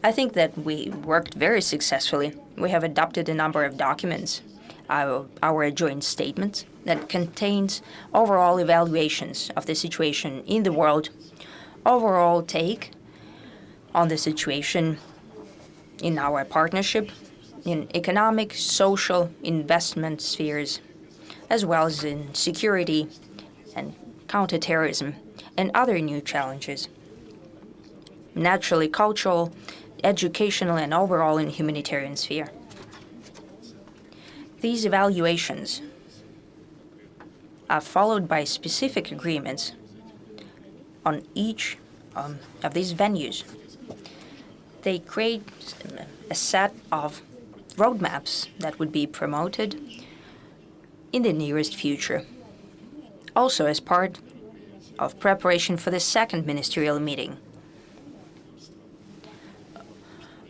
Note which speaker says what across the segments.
Speaker 1: I think that we worked very successfully. We have adopted a number of documents, our joint statements, that contains overall evaluations of the situation in the world, overall take on the situation in our partnership, in economic, social, investment spheres, as well as in security and counterterrorism and other new challenges. Naturally, cultural, educational, and overall in humanitarian sphere. These evaluations are followed by specific agreements on each of these venues. They create a set of roadmaps that would be promoted in the nearest future. Also, as part of preparation for the second ministerial meeting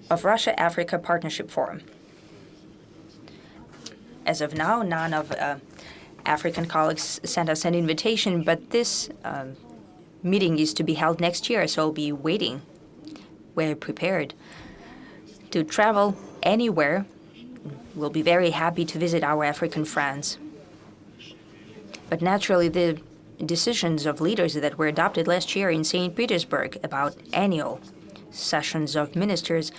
Speaker 1: of Russia-Africa Partnership Forum. As of now, none of African colleagues sent us an invitation, but this meeting is to be held next year, so I'll be waiting. We're prepared to travel anywhere. We'll be very happy to visit our African friends. But naturally, the decisions of leaders that were adopted last year in St. Petersburg about annual sessions of ministers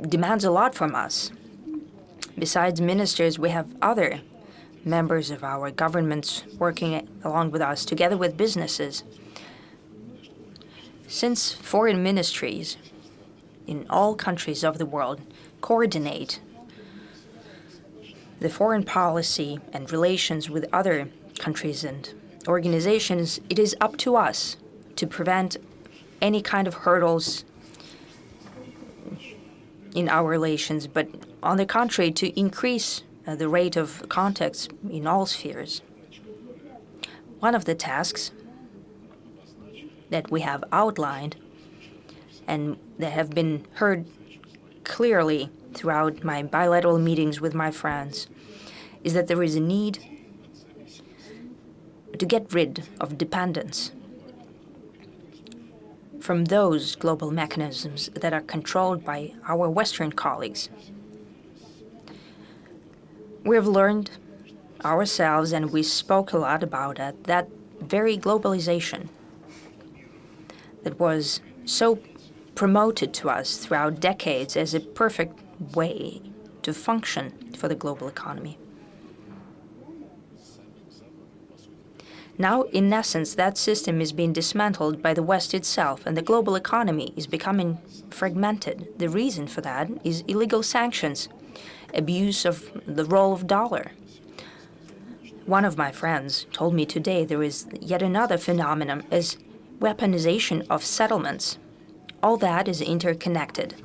Speaker 1: demands a lot from us. Besides ministers, we have other members of our governments working along with us, together with businesses. Since foreign ministries in all countries of the world coordinate the foreign policy and relations with other countries and organizations, it is up to us to prevent any kind of hurdles in our relations, but on the contrary, to increase the rate of contacts in all spheres. One of the tasks that we have outlined and that have been heard clearly throughout my bilateral meetings with my friends is that there is a need to get rid of dependence from those global mechanisms that are controlled by our Western colleagues. We've learned ourselves, and we spoke a lot about it, that very globalization that was so promoted to us throughout decades as a perfect way to function for the global economy. Now, in essence, that system is being dismantled by the West itself, and the global economy is becoming fragmented. The reason for that is illegal sanctions, abuse of the role of dollar. One of my friends told me today there is yet another phenomenon as weaponization of settlements. All that is interconnected.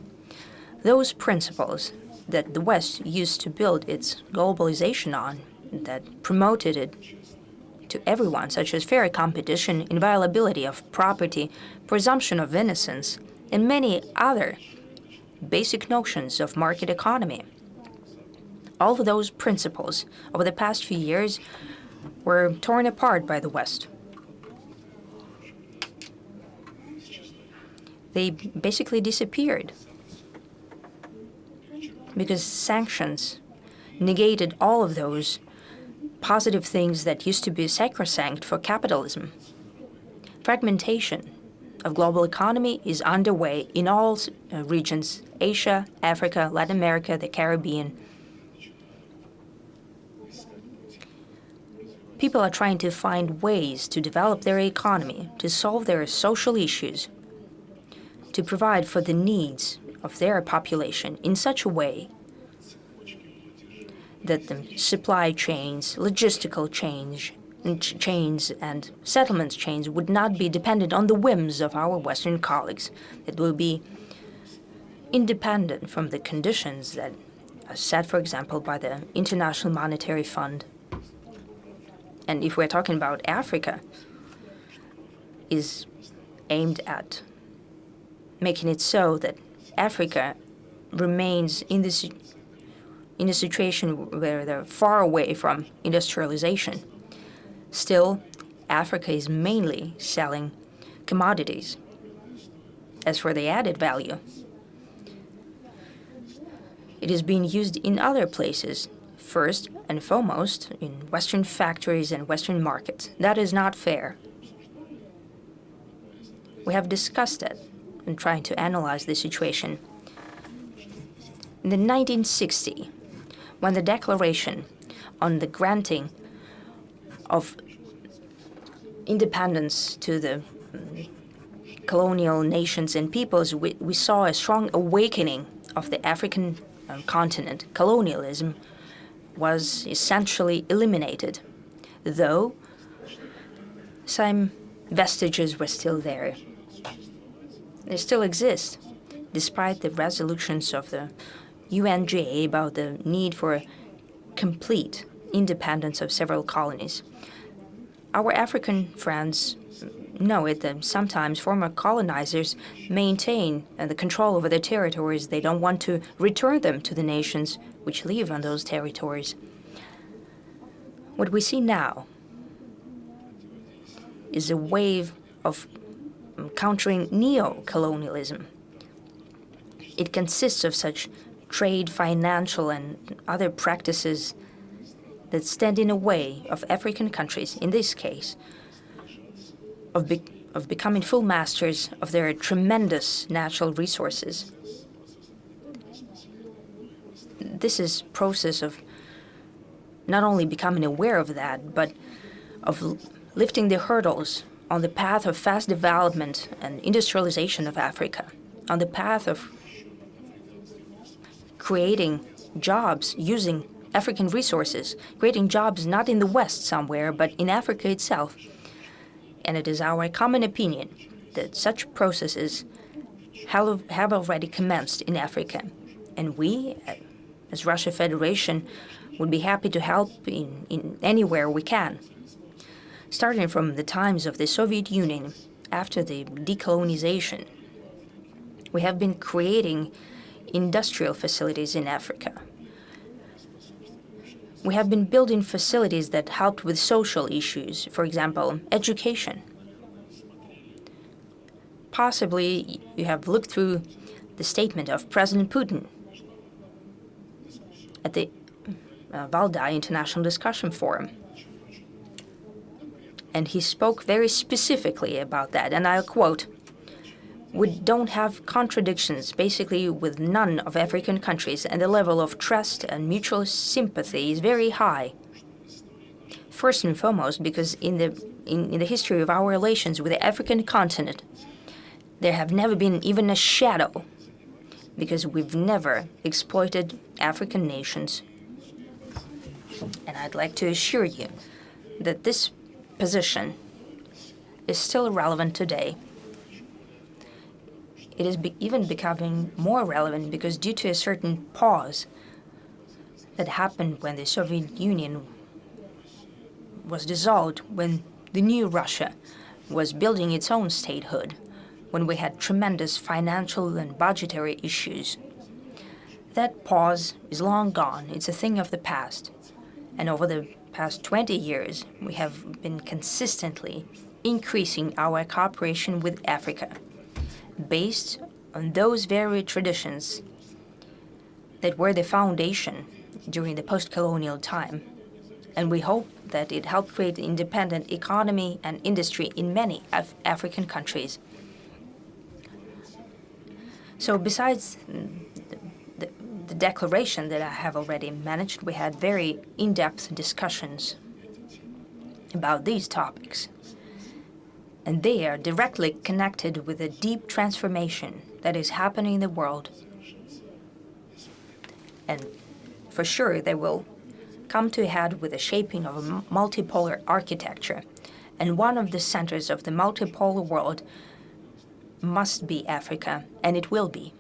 Speaker 1: Those principles that the West used to build its globalization on, that promoted it to everyone, such as fair competition, inviolability of property, presumption of innocence, and many other basic notions of market economy. All of those principles over the past few years were torn apart by the West. They basically disappeared because sanctions negated all of those positive things that used to be sacrosanct for capitalism. Fragmentation of global economy is underway in all regions: Asia, Africa, Latin America, the Caribbean. People are trying to find ways to develop their economy, to solve their social issues, to provide for the needs of their population in such a way that the supply chains, logistical chains, and settlements chains would not be dependent on the whims of our Western colleagues. It will be independent from the conditions that are set, for example, by the International Monetary Fund. And if we're talking about Africa, is aimed at making it so that Africa remains in a situation where they're far away from industrialization. Still, Africa is mainly selling commodities As for the added value, it is being used in other places, first and foremost in Western factories and Western markets. That is not fair. We have discussed it in trying to analyze the situation. In the 1960, when the declaration on the granting of independence to the colonial nations and peoples, we saw a strong awakening of the African continent. Colonialism was essentially eliminated, though some vestiges were still there. They still exist, despite the resolutions of the UNGA about the need for complete independence of several colonies. Our African friends know it that sometimes former colonizers maintain the control over their territories. They don't want to return them to the nations which live on those territories. What we see now is a wave of countering neocolonialism. It consists of such trade, financial, and other practices that stand in the way of African countries, in this case, of becoming full masters of their tremendous natural resources. This is a process of not only becoming aware of that, but of lifting the hurdles on the path of fast development and industrialization of Africa, on the path of creating jobs using African resources, creating jobs not in the West somewhere, but in Africa itself. And it is our common opinion that such processes have already commenced in Africa. And we, as Russia Federation, would be happy to help in anywhere we can. Starting from the times of the Soviet Union, after the decolonization, we have been creating industrial facilities in Africa. We have been building facilities that helped with social issues, for example, education. Possibly you have looked through the statement of President Putin at the Valdai International Discussion Forum. And he spoke very specifically about that, and I'll quote, "We don't have contradictions, basically with none of African countries, and the level of trust and mutual sympathy is very high. First and foremost, because in the history of our relations with the African continent, there have never been even a shadow, because we've never exploited African nations. And I'd like to assure you that this position is still relevant today. It is even becoming more relevant because due to a certain pause that happened when the Soviet Union was dissolved, when the new Russia was building its own statehood, when we had tremendous financial and budgetary issues. That pause is long gone. It's a thing of the past. And over the past 20 years, we have been consistently increasing our cooperation with Africa, based on those very traditions that were the foundation during the post-colonial time. And we hope that it helped create an independent economy and industry in many African countries. So besides the declaration that I have already managed, we had very in-depth discussions about these topics. And they are directly connected with the deep transformation that is happening in the world. And for sure, they will come to a head with the shaping of a multipolar architecture. And one of the centers of the multipolar world must be Africa, and it will be.